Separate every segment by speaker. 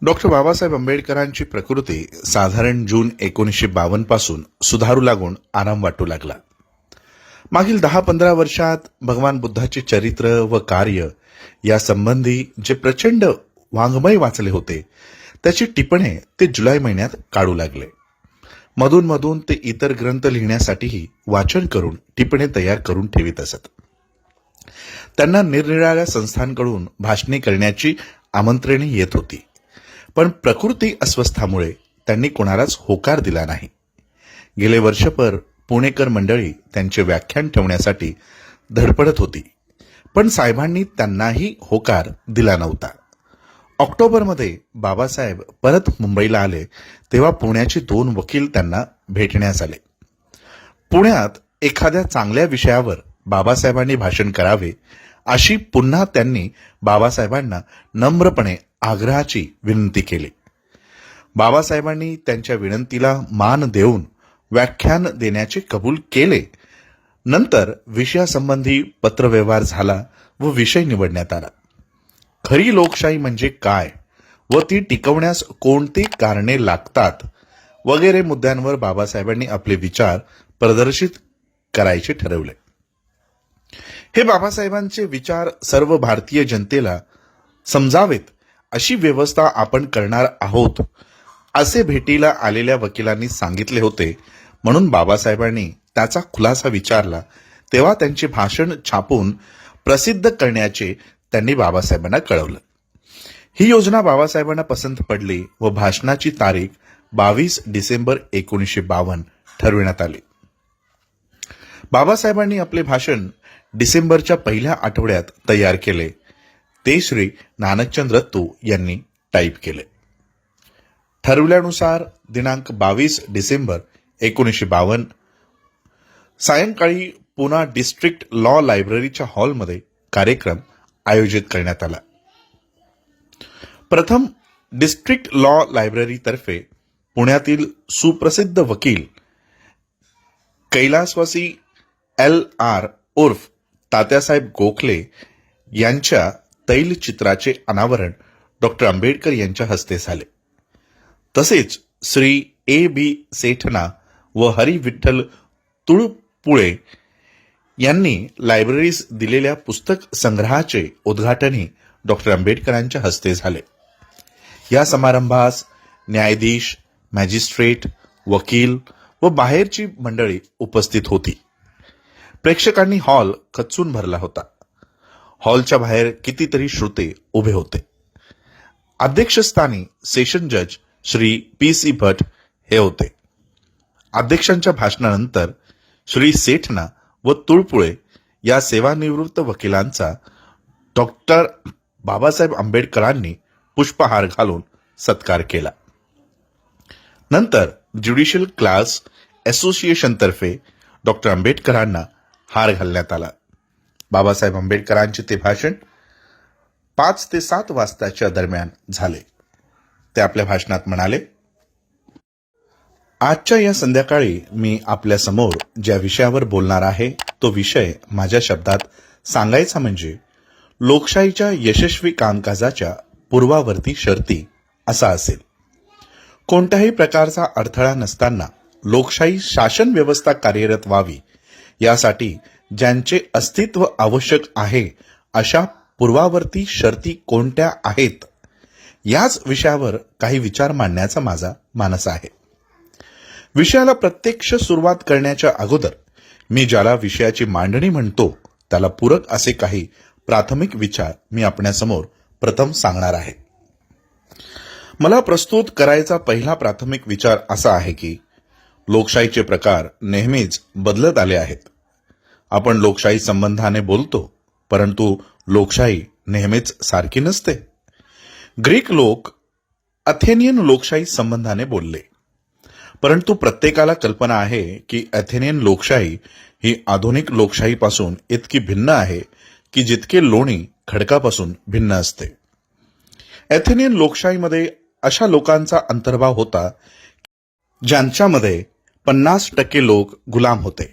Speaker 1: Doctor Babasaheb आंबेडकरांची प्रकृती साधारण जून 1952 पासून सुधारू लागून आराम वाटू लागला. मागील 10-15 वर्षात भगवान बुद्धाचे चरित्र व कार्य या संबंधी जे प्रचंड वाङ्मय वाचले होते त्याची टिपणे ते जुलै महिन्यात काढू लागले. मधून मधून ते इतर ग्रंथ लिहिण्यासाठीही वाचन करून टिपणे तयार करून ठेवित असत. त्यांना निरनिराळ्या संस्थांकडून भाषणे करण्याची आमंत्रणे येत होती, पण प्रकृती अस्वस्थामुळे त्यांनी कोणालाच होकार दिला नाही. गेले वर्षभर पुणेकर मंडळी त्यांचे व्याख्यान ठेवण्यासाठी धडपडत होती, पण साहेबांनी त्यांनाही होकार दिला नव्हता. ऑक्टोबरमध्ये बाबासाहेब परत मुंबईला आले तेव्हा पुण्याचे 2 वकील त्यांना भेटण्यास आले. पुण्यात एखाद्या चांगल्या विषयावर बाबासाहेबांनी भाषण करावे अशी पुन्हा त्यांनी बाबासाहेबांना नम्रपणे आग्रहाची विनंती केली. बाबासाहेबांनी त्यांच्या विनंतीला मान देऊन व्याख्यान देण्याचे कबूल केले. नंतर विषयासंबंधी पत्रव्यवहार झाला व विषय निवडण्यात आला. खरी लोकशाही म्हणजे काय व ती टिकवण्यास कोणती कारणे लागतात वगैरे मुद्द्यांवर बाबासाहेबांनी आपले विचार प्रदर्शित करायचे ठरवले. हे बाबासाहेबांचे विचार सर्व भारतीय जनतेला समजावेत अशी व्यवस्था आपण करणार आहोत असे भेटीला आलेल्या वकिलांनी सांगितले होते. म्हणून बाबासाहेबांनी त्याचा खुलासा विचारला तेव्हा त्यांचे भाषण छापून प्रसिद्ध करण्याचे त्यांनी बाबासाहेबांना कळवलं. ही योजना बाबासाहेबांना पसंत पडली व भाषणाची तारीख 22 डिसेंबर 1952 ठरविण्यात आली. बाबासाहेबांनी आपले भाषण डिसेंबरच्या पहिल्या आठवड्यात तयार केले. ते श्री नानकचंद रत्तू यांनी टाईप केले. ठरवल्यानुसार दिनांक 22 डिसेंबर 1952 सायंकाळी पुणा डिस्ट्रिक्ट लॉ लायब्ररीच्या हॉलमध्ये कार्यक्रम आयोजित करण्यात आला. प्रथम डिस्ट्रिक्ट लॉ लायब्ररीतर्फे पुण्यातील सुप्रसिद्ध वकील कैलासवासी LR उर्फ तात्यासाहेब गोखले यांच्या तैलचित्राचे अनावरण डॉक्टर आंबेडकर यांच्या हस्ते झाले. तसेच श्री A.B. सेठना व हरी विठ्ठल तुळपुळे यांनी लायब्ररीस दिलेल्या पुस्तक संग्रहाचे उद्घाटनही डॉक्टर आंबेडकरांच्या हस्ते झाले. या समारंभास न्यायाधीश, मॅजिस्ट्रेट, वकील व बाहेरची मंडळी उपस्थित होती. प्रेक्षकांनी हॉल खच्चून भरला होता. हॉलच्या बाहेर कितीतरी श्रोते उभे होते. अध्यक्षस्थानी सेशन जज श्री P.C. भट हे होते. अध्यक्षांच्या भाषणानंतर श्री सेठना व तुळपुळे या सेवानिवृत्त वकिलांचा डॉक्टर बाबासाहेब आंबेडकरांनी पुष्पहार घालून सत्कार केला. नंतर ज्युडिशियल क्लास असोसिएशनतर्फे डॉक्टर आंबेडकरांना हार घालण्यात आला. बाबासाहेब आंबेडकरांचे ते भाषण 5 ते 7 वाजताच्या दरम्यान झाले. ते आपल्या भाषणात म्हणाले, आजच्या या संध्याकाळी मी आपल्या समोर ज्या विषयावर बोलणार आहे तो विषय माझ्या शब्दात सांगायचा म्हणजे लोकशाहीच्या यशस्वी कामकाजाच्या पूर्वावर्ती शर्ती असा असेल. कोणत्याही प्रकारचा अडथळा नसताना लोकशाही शासन व्यवस्था कार्यरत व्हावी यासाठी ज्यांचे अस्तित्व आवश्यक आहे अशा पूर्वावर्ती शर्ती कोणत्या आहेत याच विषयावर काही विचार मांडण्याचा माझा मानस आहे. विषयाला प्रत्यक्ष सुरुवात करण्याच्या अगोदर मी ज्याला विषयाची मांडणी म्हणतो त्याला पूरक असे काही प्राथमिक विचार मी आपल्यासमोर प्रथम सांगणार आहे. मला प्रस्तुत करायचा पहिला प्राथमिक विचार असा आहे की लोकशाहीचे प्रकार नेहमीच बदलत आले आहेत. आपण लोकशाही संबंधाने बोलतो, परंतु लोकशाही नेहमीच सारखी नसते. ग्रीक लोक अथेनियन लोकशाही संबंधाने बोलले, परंतु प्रत्येकाला कल्पना आहे की अथेनियन लोकशाही ही आधुनिक लोकशाहीपासून इतकी भिन्न आहे की जितके लोणी खडकापासून भिन्न असते. अथेनियन लोकशाहीमध्ये अशा लोकांचा अंतर्भाव होता ज्यांच्यामध्ये 50% लोक गुलाम होते.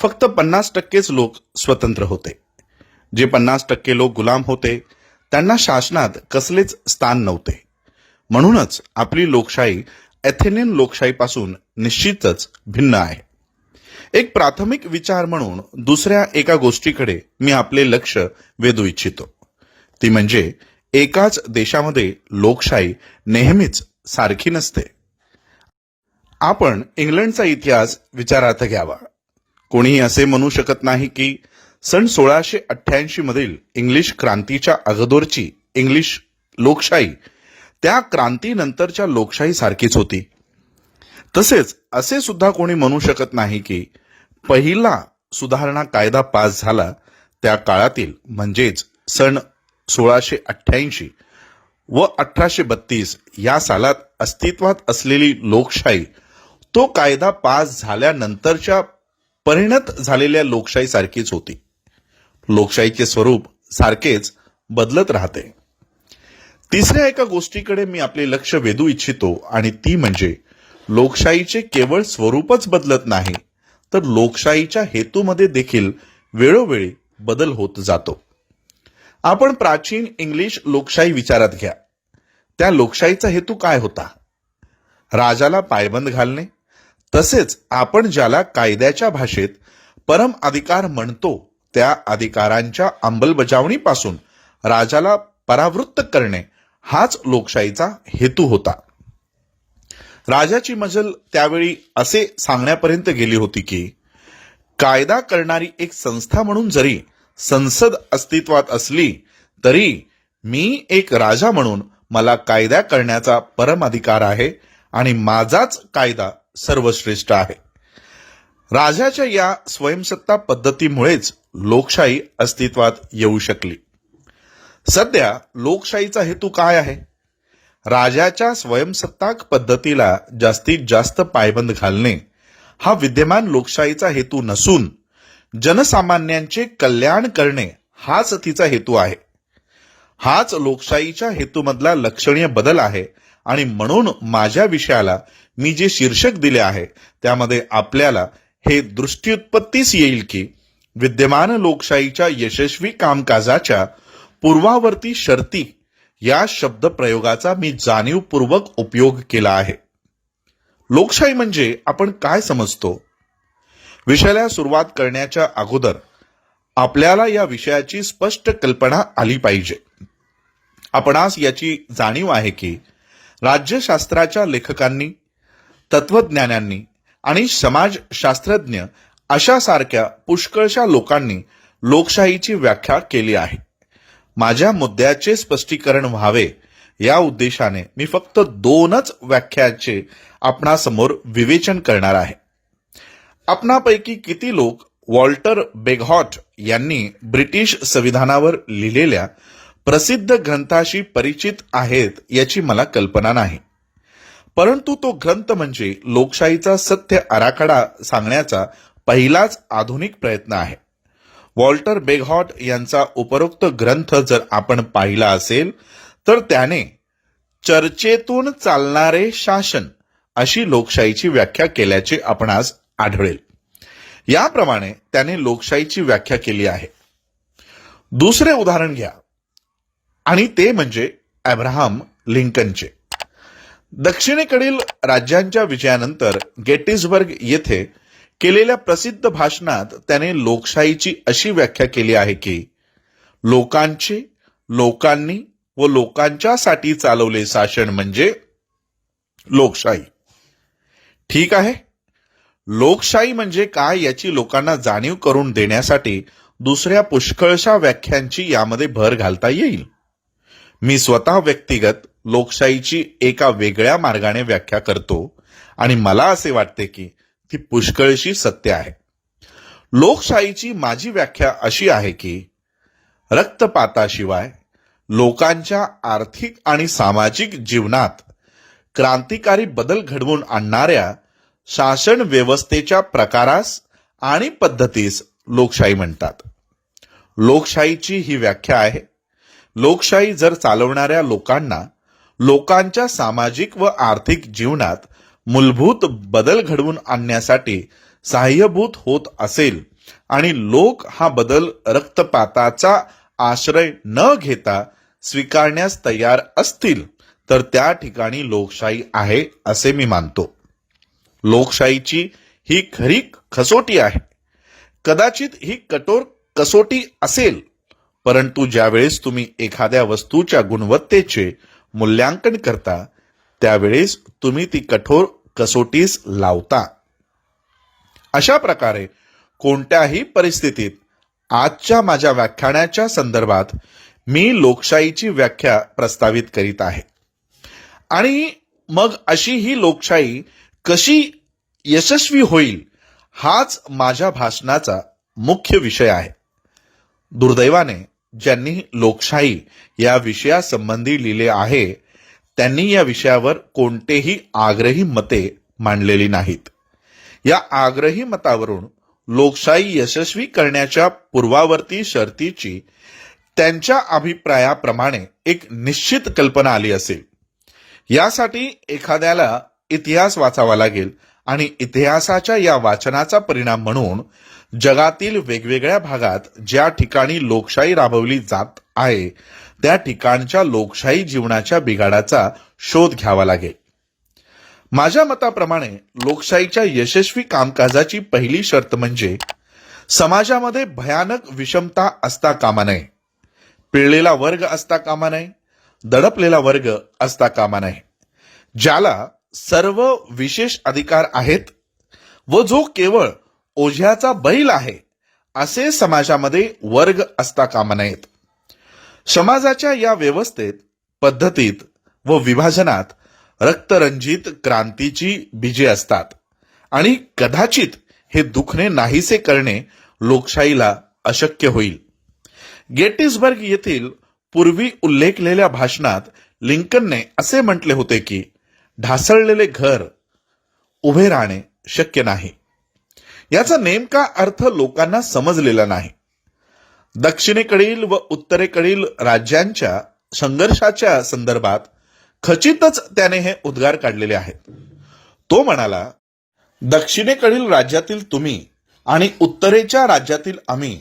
Speaker 1: फक्त 50%च लोक स्वतंत्र होते. जे 50% लोक गुलाम होते त्यांना शासनात कसलेच स्थान नव्हते. म्हणूनच आपली लोकशाही एथेनियन लोकशाहीपासून निश्चितच भिन्न आहे. एक प्राथमिक विचार म्हणून दुसऱ्या एका गोष्टीकडे मी आपले लक्ष वेधू इच्छितो. ती म्हणजे एकाच देशामध्ये लोकशाही नेहमीच सारखी नसते. आपण इंग्लंडचा इतिहास विचारात घ्यावा. कोणीही असे म्हणू शकत नाही की सन 1688 मधील इंग्लिश क्रांतीच्या अगोदरची इंग्लिश लोकशाही त्या क्रांतीनंतरच्या लोकशाही सारखीच होती. तसेच असे सुद्धा कोणी म्हणू शकत नाही की पहिला सुधारणा कायदा पास झाला त्या काळातील म्हणजेच सन 1688 व 1832 या सालात अस्तित्वात असलेली लोकशाही तो कायदा पास झाल्यानंतरच्या परिणत झालेल्या लोकशाही सारखीच होती. लोकशाहीचे स्वरूप सारखेच बदलत राहते. तिसऱ्या एका गोष्टीकडे मी आपले लक्ष वेधू इच्छितो आणि ती म्हणजे लोकशाहीचे केवळ स्वरूपच बदलत नाही तर लोकशाहीच्या हेतूमध्ये देखील वेळोवेळी बदल होत जातो. आपण प्राचीन इंग्लिश लोकशाही विचारात घ्या. त्या लोकशाहीचा हेतू काय होता? राजाला पायबंद घालणे. तसेच आपण ज्याला कायद्याच्या भाषेत परम अधिकार म्हणतो त्या अधिकारांच्या अंमलबजावणीपासून राजाला परावृत्त करणे हाच लोकशाहीचा हेतू होता. राजाची मजल त्यावेळी असे सांगण्यापर्यंत गेली होती की कायदा करणारी एक संस्था म्हणून जरी संसद अस्तित्वात असली तरी मी एक राजा म्हणून मला कायदा करण्याचा परम अधिकार आहे आणि माझाच कायदा सर्वश्रेष्ठ आहे. राजाच्या या स्वयंसत्ता पद्धतीमुळेच लोकशाही अस्तित्वात येऊ शकली. सध्या लोकशाहीचा हेतू काय आहे? राजाच्या स्वयंसत्ताक पद्धतीला जास्तीत जास्त पायबंद घालणे हा विद्यमान लोकशाहीचा हेतू नसून जनसामान्यांचे कल्याण करणे हाच तिचा हेतू आहे. हाच लोकशाहीच्या हेतूमधला लक्षणीय बदल आहे आणि म्हणून माझ्या विषयाला मी जे शीर्षक दिले आहे त्यामध्ये आपल्याला हे दृष्टिउत्पत्तीस येईल की विद्यमान लोकशाहीच्या यशस्वी कामकाजाच्या पूर्वावर्ती शर्ती या शब्दप्रयोगाचा मी जाणीवपूर्वक उपयोग केला आहे. लोकशाही म्हणजे आपण काय समजतो? विषयाला सुरुवात करण्याच्या अगोदर आपल्याला या विषयाची स्पष्ट कल्पना आली पाहिजे. आपणास याची जाणीव आहे की राज्यशास्त्राच्या लेखकांनी, तत्वज्ञानांनी आणि समाजशास्त्रज्ञ अशा सारख्या पुष्कळशा लोकांनी लोकशाहीची व्याख्या केली आहे. माझ्या मुद्द्याचे स्पष्टीकरण व्हावे या उद्देशाने मी फक्त 2च व्याख्याचे आपणासमोर विवेचन करणार आहे. आपणापैकी किती लोक वॉल्टर बेगहॉट यांनी ब्रिटिश संविधानावर लिहिलेल्या प्रसिद्ध ग्रंथाशी परिचित आहेत याची मला कल्पना नाही. परंतु तो ग्रंथ म्हणजे लोकशाहीचा सत्य आराखडा सांगण्याचा पहिलाच आधुनिक प्रयत्न आहे. वॉल्टर बेगहॉट यांचा उपरोक्त ग्रंथ जर आपण पाहिला असेल तर त्याने चर्चेतून चालणारे शासन अशी लोकशाहीची व्याख्या केल्याचे आपणास आढळेल. याप्रमाणे त्याने लोकशाहीची व्याख्या केली आहे. दुसरे उदाहरण घ्या आणि ते म्हणजे अब्राहम लिंकनचे. दक्षिणेकडील राज्यांच्या विजयानंतर गेटिसबर्ग येथे केलेल्या प्रसिद्ध भाषणात त्याने लोकशाहीची अशी व्याख्या केली आहे की लोकांचे, लोकांनी व लोकांच्यासाठी चालवले शासन म्हणजे लोकशाही. ठीक आहे, लोकशाही म्हणजे काय याची लोकांना जाणीव करून देण्यासाठी दुसऱ्या पुष्कळशा व्याख्यांची यामध्ये भर घालता येईल. मी स्वतः व्यक्तिगत लोकशाहीची एका वेगळ्या मार्गाने व्याख्या करतो आणि मला असे वाटते की ती पुष्कळशी सत्य आहे. लोकशाहीची माझी व्याख्या अशी आहे की रक्तपाताशिवाय लोकांच्या आर्थिक आणि सामाजिक जीवनात क्रांतिकारी बदल घडवून आणणाऱ्या शासन व्यवस्थेच्या प्रकारास आणि पद्धतीस लोकशाही म्हणतात. लोकशाहीची ही व्याख्या आहे. लोकशाही जर चालवणाऱ्या लोकांना लोकांच्या सामाजिक व आर्थिक जीवनात मूलभूत बदल घडवून आणण्यासाठी सहाय्यभूत होत असेल आणि लोक हा बदल रक्तपाताचा आश्रय न घेता स्वीकारण्यास तयार असतील तर त्या ठिकाणी लोकशाही आहे असे मी मानतो. लोकशाहीची ही खरी कसोटी आहे. कदाचित ही कठोर कसोटी असेल, परंतु ज्यावेळेस तुम्ही एखाद्या वस्तूच्या गुणवत्तेचे मूल्यांकन करता त्यावेळेस तुम्ही ती कठोर कसोटीस लावता. अशा प्रकारे कोणत्याही परिस्थितीत आजच्या माझ्या व्याख्यानाच्या संदर्भात मी लोकशाहीची व्याख्या प्रस्तावित करीत आहे. आणि मग अशी ही लोकशाही कशी यशस्वी होईल हाच माझ्या भाषणाचा मुख्य विषय आहे. दुर्दैवाने ज्यांनी लोकशाही या विषयासंबंधी लिहिले आहे त्यांनी या विषयावर कोणतेही आग्रही मते मांडलेली नाहीत. या आग्रही मतावरून लोकशाही यशस्वी करण्याच्या पूर्वावर्ती शर्तीची त्यांच्या अभिप्रायाप्रमाणे एक निश्चित कल्पना आली असेल. यासाठी एखाद्याला इतिहास वाचावा लागेल आणि इतिहासाच्या या वाचनाचा परिणाम म्हणून जगातील वेगवेगळ्या भागात ज्या ठिकाणी लोकशाही राबवली जात आहे त्या ठिकाणच्या लोकशाही जीवनाच्या बिघाडाचा शोध घ्यावा लागेल. माझ्या मताप्रमाणे लोकशाहीच्या यशस्वी कामकाजाची पहिली शर्त म्हणजे समाजामध्ये भयानक विषमता असता कामा नये. पिळलेला वर्ग असता कामा नये, दडपलेला वर्ग असता कामा नये. ज्याला सर्व विशेष अधिकार आहेत व जो केवळ ओझ्याचा बैल आहे असे समाजामध्ये वर्ग असता कामा नयेत. समाजाच्या या व्यवस्थेत, पद्धतीत व विभाजनात रक्तरंजित क्रांतीची बीजे असतात आणि कदाचित हे दुखणे नाहीसे करणे लोकशाहीला अशक्य होईल. गेटिसबर्ग येथील पूर्वी उल्लेखलेल्या भाषणात लिंकनने असे म्हटले होते की ढासळलेले घर उभे राहणे शक्य नाही. याचा नेमका अर्थ लोकांना समजलेला नाही. दक्षिणेकडील व उत्तरेकडील राज्यांच्या संघर्षाच्या संदर्भात खचितच त्याने हे उद्गार काढलेले आहेत. तो म्हणाला, दक्षिणेकडील राज्यातील तुम्ही आणि उत्तरेच्या राज्यातील आम्ही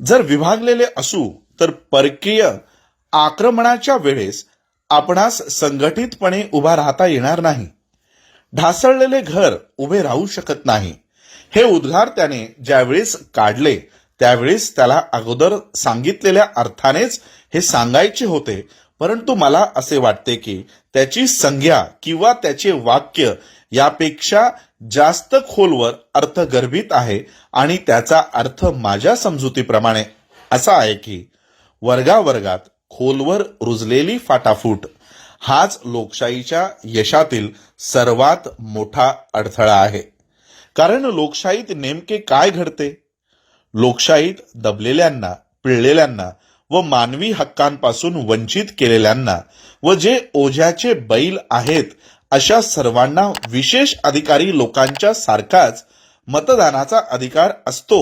Speaker 1: जर विभागलेले असू तर परकीय आक्रमणाच्या वेळेस आपणास संघटितपणे उभा राहता येणार नाही. ढासळलेले घर उभे राहू शकत नाही. हे उद्गार त्याने ज्यावेळेस काढले त्यावेळेस त्याला अगोदर सांगितलेल्या अर्थानेच हे सांगायचे होते, परंतु मला असे वाटते की त्याची संज्ञा किंवा त्याचे वाक्य यापेक्षा जास्त खोलवर अर्थगर्भित आहे आणि त्याचा अर्थ माझ्या समजुतीप्रमाणे असा आहे की वर्गावर्गात खोलवर रुजलेली फाटाफूट हाच लोकशाहीच्या यशातील सर्वात मोठा अडथळा आहे. कारण लोकशाहीत नेमके काय घडते? लोकशाहीत दबलेल्यांना, पिळलेल्यांना व मानवी हक्कांपासून वंचित केलेल्यांना व जे ओझ्याचे बैल आहेत अशा सर्वांना विशेष अधिकारी लोकांच्या सारखाच मतदानाचा अधिकार असतो.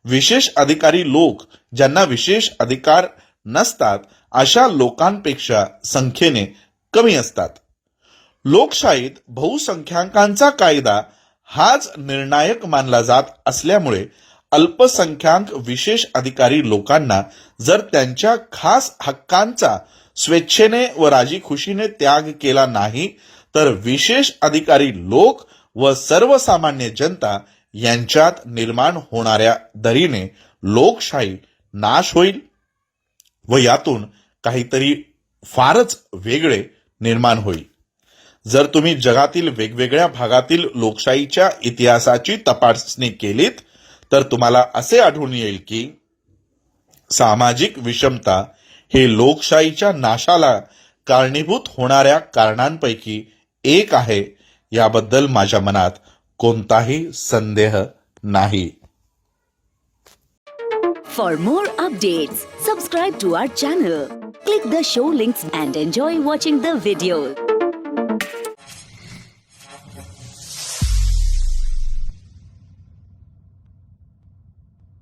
Speaker 1: विशेष अधिकारी लोक ज्यांना विशेष अधिकार नसतात अशा लोकांपेक्षा संख्येने कमी असतात. लोकशाहीत बहुसंख्याकांचा कायदा हाच निर्णायक मानला जात असल्यामुळे अल्पसंख्याक विशेष अधिकारी लोकांना जर त्यांच्या खास हक्कांचा स्वेच्छेने व राजीखुशीने त्याग केला नाही तर विशेष अधिकारी लोक व सर्वसामान्य जनता यांच्यात निर्माण होणाऱ्या दरीने लोकशाही नाश होईल व यातून काहीतरी फारच वेगळे निर्माण होईल. जर तुम्ही जगातील वेगवेगळ्या भागातील लोकशाहीच्या इतिहासाची तपासणी केलीत तर तुम्हाला असे आढळून येईल की सामाजिक विषमता हे लोकशाहीच्या नाशाला कारणीभूत होणाऱ्या कारणांपैकी एक आहे. याबद्दल माझ्या मनात कोणताही संदेह नाही.
Speaker 2: For more updates, subscribe to our channel, click the show links and enjoy watching the videos.